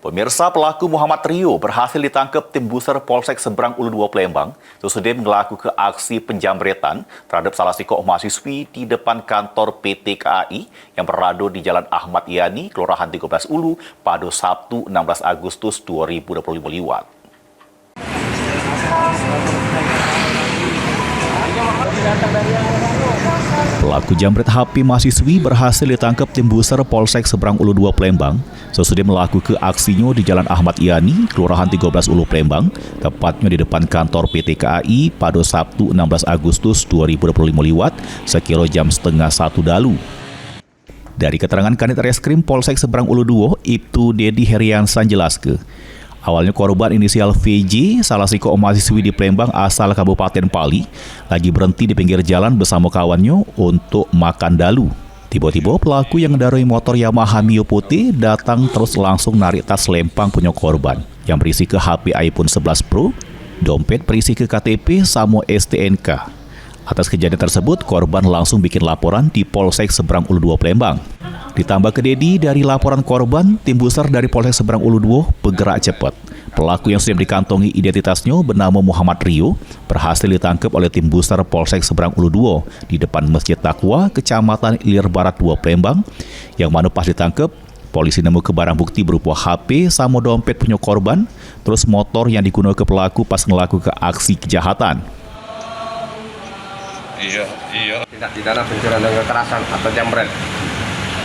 Pemirsa, pelaku Muhammad Rio berhasil ditangkap tim Buser Polsek Seberang Ulu 2 Palembang sesudah melakukan aksi penjamretan terhadap salah seorang mahasiswi di depan kantor PT KAI yang berada di Jalan Ahmad Yani, Kelurahan 13 Ulu pada Sabtu 16 Agustus 2025 liwat. Pelaku jambret HP mahasiswi berhasil ditangkap tim Buser Polsek Seberang Ulu 2 Palembang sesudah melakukan aksinya di Jalan Ahmad Yani, Kelurahan 13 Ulu Palembang, tepatnya di depan kantor PT KAI pada Sabtu 16 Agustus 2025 liwat sekira jam setengah 1 dalu. Dari keterangan Kanit Reskrim Polsek Seberang Ulu 2, Ibtu Dedi Heriansan jelaskan, awalnya korban inisial VJ, salah seorang mahasiswi di Palembang asal Kabupaten Pali, lagi berhenti di pinggir jalan bersama kawannya untuk makan dalu. Tiba-tiba pelaku yang mengendarai motor Yamaha Mio putih datang terus langsung narik tas lempang punya korban yang berisi ke HP iPhone 11 Pro, dompet berisi ke KTP sama STNK. Atas kejadian tersebut, korban langsung bikin laporan di Polsek Seberang Ulu 2 Palembang. Ditambah ke Dedi, dari laporan korban, tim Buser dari Polsek Seberang Ulu 2 bergerak cepat. Pelaku yang sudah dikantongi identitasnya bernama Muhammad Rio berhasil ditangkap oleh tim Buser Polsek Seberang Ulu 2 di depan Masjid Taqwa, Kecamatan Ilir Barat 2 Palembang, yang mana pas ditangkap, polisi nemu ke barang bukti berupa HP sama dompet punya korban, terus motor yang digunakan pelaku pas melakukan aksi kejahatan. Iya. Tindak pidana pencurian dengan kekerasan atau jambret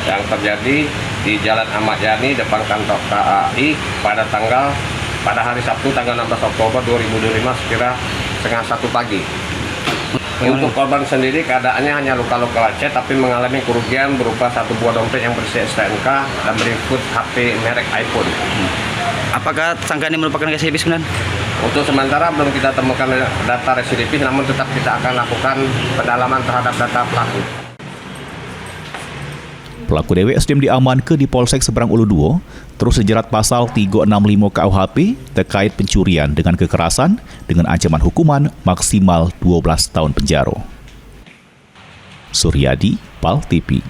yang terjadi di Jalan Ahmad Yani depan kantor KAI pada hari Sabtu tanggal 16 Oktober 2025 sekira setengah 1 pagi. Untuk korban sendiri keadaannya hanya luka-luka lecet tapi mengalami kerugian berupa satu buah dompet yang berisi STNK dan berikut HP merek iPhone. Apakah tersangka ini merupakan residipis sebenarnya? Untuk sementara belum kita temukan data residipis, namun tetap kita akan lakukan pendalaman terhadap data pelaku. Pelaku DWSDM diamankan di Polsek Seberang Ulu 2, terus dijerat pasal 365 KUHP terkait pencurian dengan kekerasan dengan ancaman hukuman maksimal 12 tahun penjara. Suryadi, PAL TV.